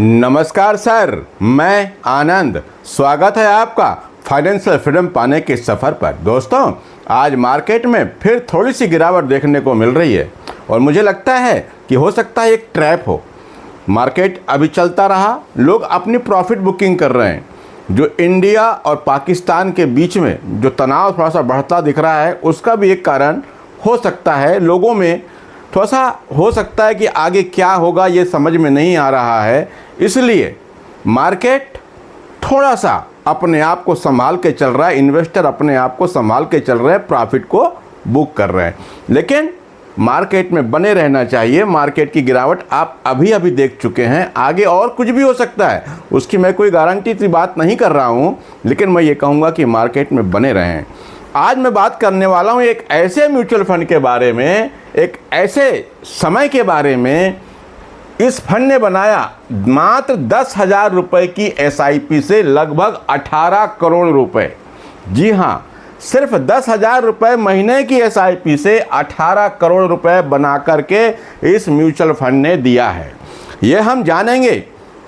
नमस्कार सर, मैं आनंद। स्वागत है आपका फाइनेंशियल फ्रीडम पाने के सफ़र पर। दोस्तों, आज मार्केट में फिर थोड़ी सी गिरावट देखने को मिल रही है और मुझे लगता है कि हो सकता है एक ट्रैप हो। मार्केट अभी चलता रहा, लोग अपनी प्रॉफिट बुकिंग कर रहे हैं। जो इंडिया और पाकिस्तान के बीच में जो तनाव थोड़ा सा बढ़ता दिख रहा है, उसका भी एक कारण हो सकता है। लोगों में थोड़ा सा हो सकता है कि आगे क्या होगा ये समझ में नहीं आ रहा है, इसलिए मार्केट थोड़ा सा अपने आप को संभाल के चल रहा है। इन्वेस्टर अपने आप को संभाल के चल रहे हैं, प्रॉफिट को बुक कर रहे हैं। लेकिन मार्केट में बने रहना चाहिए। मार्केट की गिरावट आप अभी देख चुके हैं, आगे और कुछ भी हो सकता है, उसकी मैं कोई गारंटी की बात नहीं कर रहा हूं, लेकिन मैं ये कहूँगा कि मार्केट में बने रहें। आज मैं बात करने वाला हूं एक ऐसे म्यूचुअल फंड के बारे में, एक ऐसे समय के बारे में। इस फंड ने बनाया मात्र 10,000 रुपये की SIP से लगभग 18 करोड़ रुपए। जी हाँ, सिर्फ 10,000 रुपये महीने की SIP से 18 करोड़ रुपए बना करके इस म्यूचुअल फंड ने दिया है। ये हम जानेंगे,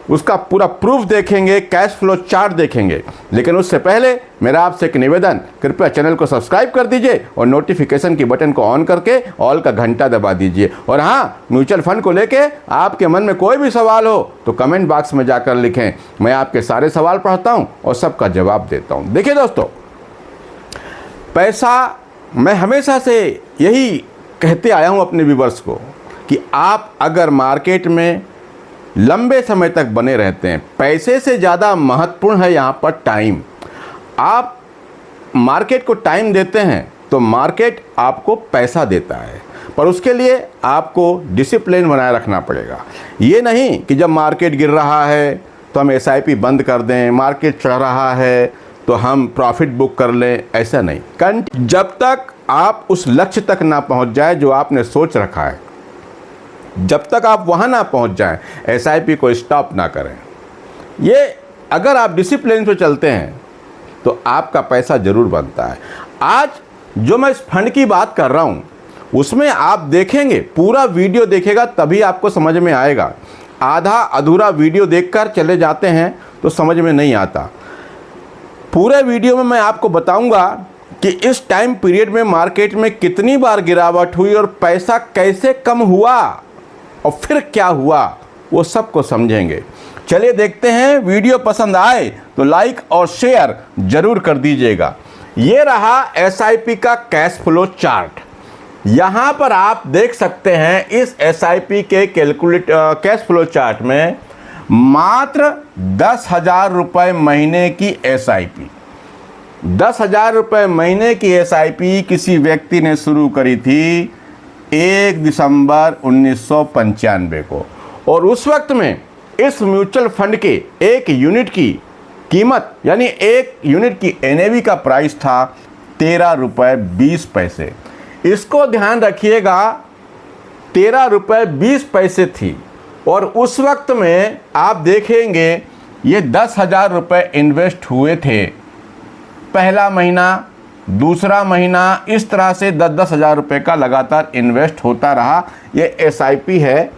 उसका पूरा प्रूफ देखेंगे, कैश फ्लो चार्ट देखेंगे। लेकिन उससे पहले मेरा आपसे एक निवेदन, कृपया चैनल को सब्सक्राइब कर दीजिए और नोटिफिकेशन की बटन को ऑन करके ऑल का घंटा दबा दीजिए। और हाँ, म्यूचुअल फंड को लेके आपके मन में कोई भी सवाल हो तो कमेंट बॉक्स में जाकर लिखें। मैं आपके सारे सवाल पढ़ता हूँ और सबका जवाब देता हूँ। देखिए दोस्तों, पैसा, मैं हमेशा से यही कहते आया हूँ अपने व्यूअर्स को कि आप अगर मार्केट में लंबे समय तक बने रहते हैं, पैसे से ज़्यादा महत्वपूर्ण है यहाँ पर टाइम। आप मार्केट को टाइम देते हैं तो मार्केट आपको पैसा देता है, पर उसके लिए आपको डिसिप्लिन बनाए रखना पड़ेगा। ये नहीं कि जब मार्केट गिर रहा है तो हम SIP बंद कर दें, मार्केट चढ़ रहा है तो हम प्रॉफिट बुक कर लें, ऐसा नहीं। जब तक आप उस लक्ष्य तक ना पहुँच जाए जो आपने सोच रखा है, जब तक आप वहाँ ना पहुँच जाएं, SIP को स्टॉप ना करें। ये अगर आप डिसिप्लिन पे चलते हैं तो आपका पैसा ज़रूर बनता है। आज जो मैं इस फंड की बात कर रहा हूँ उसमें आप देखेंगे, पूरा वीडियो देखेगा तभी आपको समझ में आएगा। आधा अधूरा वीडियो देखकर चले जाते हैं तो समझ में नहीं आता। पूरे वीडियो में मैं आपको बताऊँगा कि इस टाइम पीरियड में मार्केट में कितनी बार गिरावट हुई और पैसा कैसे कम हुआ और फिर क्या हुआ, वो सब को समझेंगे। चलिए देखते हैं। वीडियो पसंद आए तो लाइक और शेयर जरूर कर दीजिएगा। ये रहा SIP का कैश फ्लो चार्ट। यहाँ पर आप देख सकते हैं इस SIP के कैश फ्लो चार्ट में मात्र 10,000 रुपये महीने की SIP, 10,000 रुपये महीने की SIP किसी व्यक्ति ने शुरू करी थी 1 दिसंबर 1995 को। और उस वक्त में इस म्यूचुअल फंड के एक यूनिट की कीमत, यानी एक यूनिट की NAV का प्राइस था 13 रुपये 20 पैसे। इसको ध्यान रखिएगा, 13 रुपये 20 पैसे थी। और उस वक्त में आप देखेंगे ये 10,000 रुपये इन्वेस्ट हुए थे। पहला महीना, दूसरा महीना, इस तरह से 10,000 रुपये का लगातार इन्वेस्ट होता रहा। ये SIP है।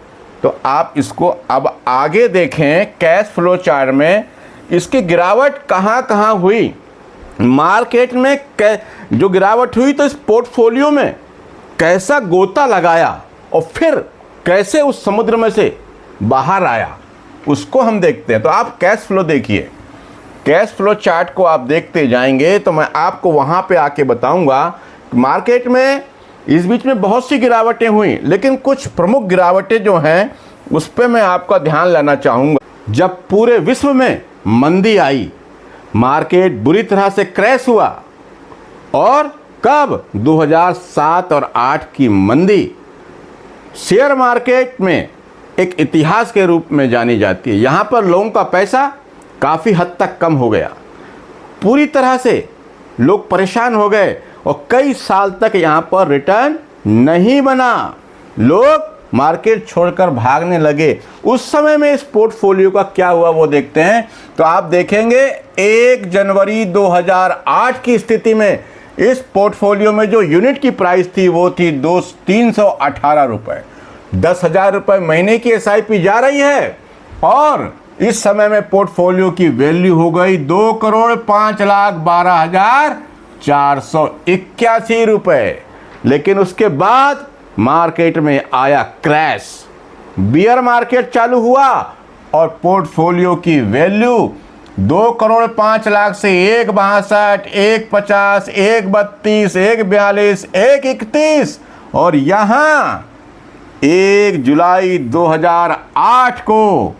तो आप इसको अब आगे देखें कैश फ्लो चार्ट में, इसकी गिरावट कहाँ हुई। मार्केट में जो गिरावट हुई तो इस पोर्टफोलियो में कैसा गोता लगाया और फिर कैसे उस समुद्र में से बाहर आया, उसको हम देखते हैं। तो आप कैश फ्लो देखिए, कैश फ्लो चार्ट को आप देखते जाएंगे तो मैं आपको वहाँ पे आके बताऊंगा कि मार्केट में इस बीच में बहुत सी गिरावटें हुई, लेकिन कुछ प्रमुख गिरावटें जो हैं उस पर मैं आपका ध्यान लाना चाहूँगा। जब पूरे विश्व में मंदी आई, मार्केट बुरी तरह से क्रैश हुआ। और कब? 2007 और 8 की मंदी शेयर मार्केट में एक इतिहास के रूप में जानी जाती है। यहाँ पर लोगों का पैसा काफ़ी हद तक कम हो गया, पूरी तरह से लोग परेशान हो गए और कई साल तक यहाँ पर रिटर्न नहीं बना। लोग मार्केट छोड़कर भागने लगे। उस समय में इस पोर्टफोलियो का क्या हुआ वो देखते हैं। तो आप देखेंगे 1 जनवरी 2008 की स्थिति में इस पोर्टफोलियो में जो यूनिट की प्राइस थी वो थी 318 रुपये। 10,000 रुपये महीने की SIP जा रही है और इस समय में पोर्टफोलियो की वैल्यू हो गई 2,05,12,481 रुपए। लेकिन उसके बाद मार्केट में आया क्रैश, बियर मार्केट चालू हुआ और पोर्टफोलियो की वैल्यू 2,05,00,000 से 1,62, 1,50, 1,32, 1,42, 1,31 और यहाँ 1 जुलाई 2008 को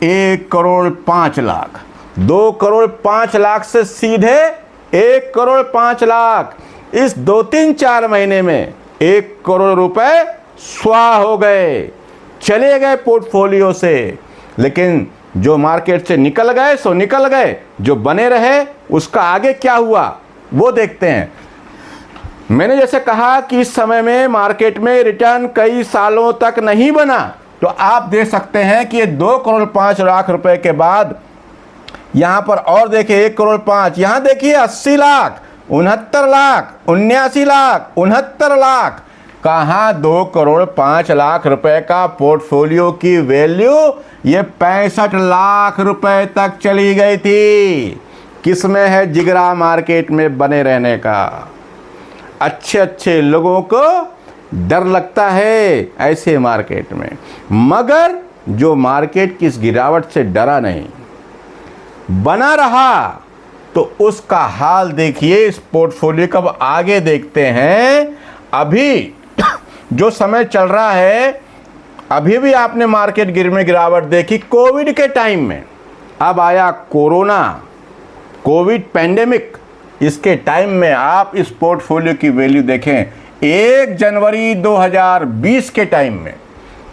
1,05,00,000, 2,05,00,000 से सीधे 1,05,00,000। इस 2-3-4 महीने में 1 करोड़ रुपए स्वाह हो गए, चले गए पोर्टफोलियो से। लेकिन जो मार्केट से निकल गए सो निकल गए, जो बने रहे उसका आगे क्या हुआ वो देखते हैं। मैंने जैसे कहा कि इस समय में मार्केट में रिटर्न कई सालों तक नहीं बना, तो आप देख सकते हैं कि ये 2,05,00,000 रुपए के बाद यहाँ पर और देखिए 1,05,00,000, यहाँ देखिए 80 लाख, 69 लाख, 79 लाख, 69 लाख। कहाँ 2,05,00,000 रुपए का पोर्टफोलियो की वैल्यू ये 65 लाख रुपए तक चली गई थी। किस में है जिगरा मार्केट में बने रहने का। अच्छे अच्छे लोगों को डर लगता है ऐसे मार्केट में, मगर जो मार्केट की इस गिरावट से डरा नहीं, बना रहा, तो उसका हाल देखिए। इस पोर्टफोलियो का अब आगे देखते हैं। अभी जो समय चल रहा है, अभी भी आपने मार्केट में गिरावट देखी कोविड के टाइम में। अब आया कोरोना, कोविड पैंडेमिक, इसके टाइम में आप इस पोर्टफोलियो की वैल्यु देखें। 1 जनवरी 2020 के टाइम में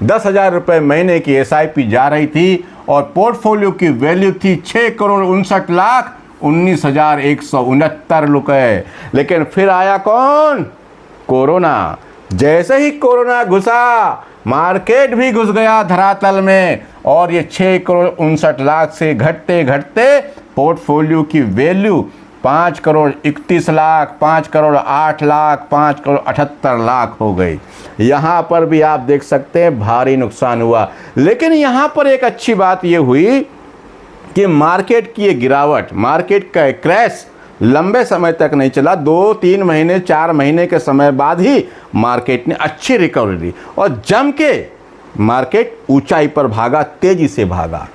10,000 रुपये महीने की SIP जा रही थी और पोर्टफोलियो की वैल्यू थी 6,59,19,169 रुपये। लेकिन फिर आया कौन? कोरोना। जैसे ही कोरोना घुसा, मार्केट भी घुस गया धरातल में और ये 6,59,00,000 से घटते घटते पोर्टफोलियो की वैल्यू 5,31,00,000, 5,08,00,000, 5,78,00,000 हो गई। यहाँ पर भी आप देख सकते हैं भारी नुकसान हुआ। लेकिन यहाँ पर एक अच्छी बात ये हुई कि मार्केट की ये गिरावट, मार्केट का क्रैश लंबे समय तक नहीं चला। 2-3 महीने 4 महीने के समय बाद ही मार्केट ने अच्छी रिकवरी दी और जम के मार्केट ऊंचाई पर भागा, तेजी से भागा।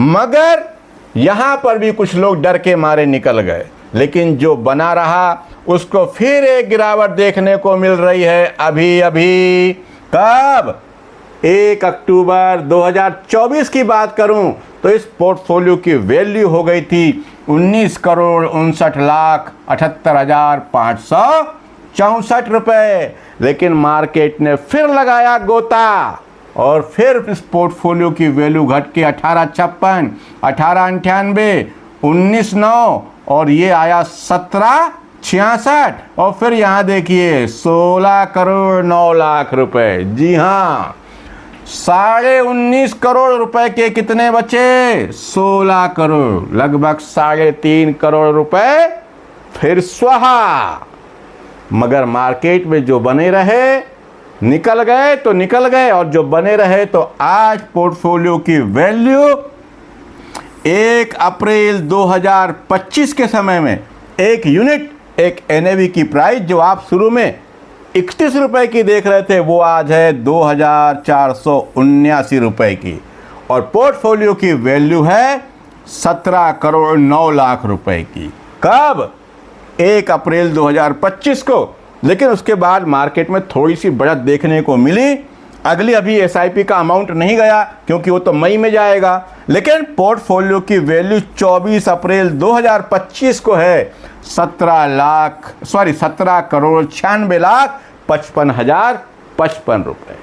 मगर यहाँ पर भी कुछ लोग डर के मारे निकल गए, लेकिन जो बना रहा उसको फिर एक गिरावट देखने को मिल रही है अभी अभी। कब? 1 अक्टूबर 2024 की बात करूं तो इस पोर्टफोलियो की वैल्यू हो गई थी 19,59,78,564 रुपए। लेकिन मार्केट ने फिर लगाया गोता और फिर इस पोर्टफोलियो की वैल्यू घट के 18,56, 18,98, 19,9 और ये आया 17,66 और फिर यहाँ देखिए 16,09,00,000 रुपए। जी हाँ, 19.5 करोड़ रुपए के कितने बचे? 16 करोड़, लगभग 3.5 करोड़ रुपए फिर स्वाहा। मगर मार्केट में जो बने रहे निकल गए तो निकल गए, और जो बने रहे तो आज पोर्टफोलियो की वैल्यू 1 अप्रैल 2025 के समय में एक यूनिट, एक NAV की प्राइस जो आप शुरू में 31 रुपए की देख रहे थे, वो आज है 2,479 रुपए की और पोर्टफोलियो की वैल्यू है 17,09,00,000 रुपए की। कब? 1 अप्रैल 2025 को। लेकिन उसके बाद मार्केट में थोड़ी सी बढ़त देखने को मिली। अगली अभी SIP का अमाउंट नहीं गया क्योंकि वो तो मई में जाएगा, लेकिन पोर्टफोलियो की वैल्यू 24 अप्रैल 2025 को है 17,96,55,055 रुपए।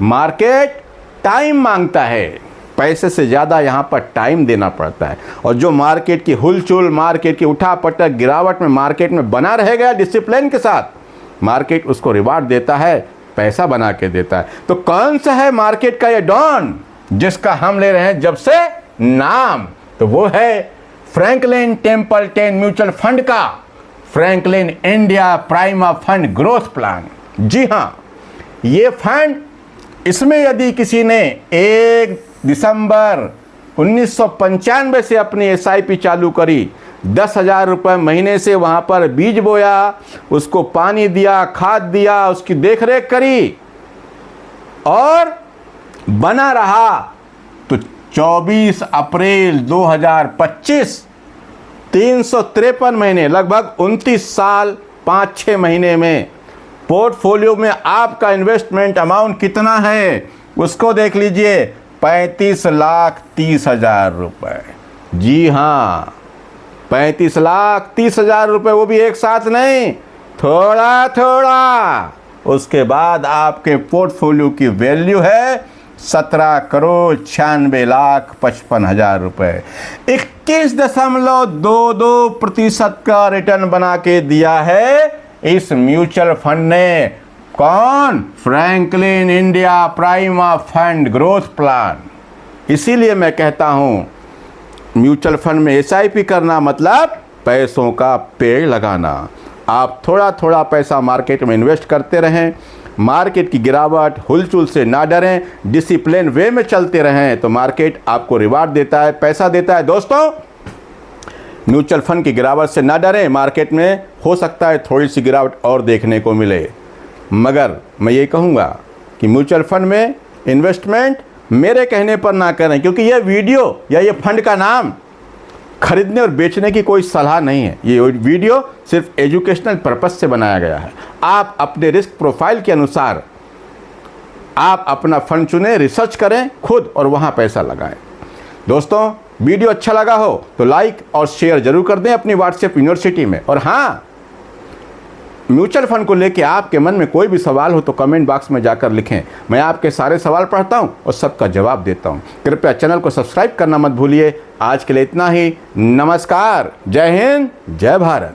मार्केट टाइम मांगता है, पैसे से ज़्यादा यहाँ पर टाइम देना पड़ता है। और जो मार्केट की हुलचुल, मार्केट की उठापटक गिरावट में मार्केट में बना रह गया डिसिप्लिन के साथ, मार्केट उसको रिवार्ड देता है, पैसा बना के देता है। तो कौन सा है मार्केट का ये डॉन जिसका हम ले रहे हैं जब से नाम? तो वो है फ्रैंकलिन टेम्पल्टन म्यूचुअल फंड का Franklin India Prima fund growth plan. जी हाँ, ये फंड, इसमें यदि किसी ने 1 दिसंबर 1995 से अपनी SIP चालू करी, 10,000 रुपये महीने से वहाँ पर बीज बोया, उसको पानी दिया, खाद दिया, उसकी देखरेख करी और बना रहा। तो 24 अप्रैल 2025 353 महीने, लगभग 29 साल 5-6 महीने में पोर्टफोलियो में आपका इन्वेस्टमेंट अमाउंट कितना है उसको देख लीजिए, 35,30,000 रुपये। जी हाँ, 35,30,000 रुपये, वो भी एक साथ नहीं, थोड़ा थोड़ा। उसके बाद आपके पोर्टफोलियो की वैल्यू है 17,96,55,000 रुपये। 21.22% का रिटर्न बना के दिया है इस म्यूचुअल फंड ने। कौन? Franklin India Prima fund growth plan. इसीलिए मैं कहता हूं म्यूचुअल फंड में SIP करना मतलब पैसों का पेड़ लगाना। आप थोड़ा थोड़ा पैसा मार्केट में इन्वेस्ट करते रहें, मार्केट की गिरावट हुलचुल से ना डरें, डिसिप्लिन वे में चलते रहें तो मार्केट आपको रिवार्ड देता है, पैसा देता है। दोस्तों, म्यूचुअल फंड की गिरावट से ना डरें, मार्केट में हो सकता है थोड़ी सी गिरावट और देखने को मिले, मगर मैं ये कहूँगा कि म्यूचुअल फंड में इन्वेस्टमेंट मेरे कहने पर ना करें, क्योंकि यह वीडियो या ये फंड का नाम खरीदने और बेचने की कोई सलाह नहीं है। ये वीडियो सिर्फ एजुकेशनल पर्पस से बनाया गया है। आप अपने रिस्क प्रोफाइल के अनुसार आप अपना फंड चुनें, रिसर्च करें खुद और वहाँ पैसा लगाएं। दोस्तों, वीडियो अच्छा लगा हो तो लाइक और शेयर जरूर कर दें अपनी व्हाट्सएप यूनिवर्सिटी में। और हाँ, म्यूचुअल फंड को लेके आपके मन में कोई भी सवाल हो तो कमेंट बॉक्स में जाकर लिखें। मैं आपके सारे सवाल पढ़ता हूं और सबका जवाब देता हूं। कृपया चैनल को सब्सक्राइब करना मत भूलिए। आज के लिए इतना ही। नमस्कार, जय हिंद, जय भारत।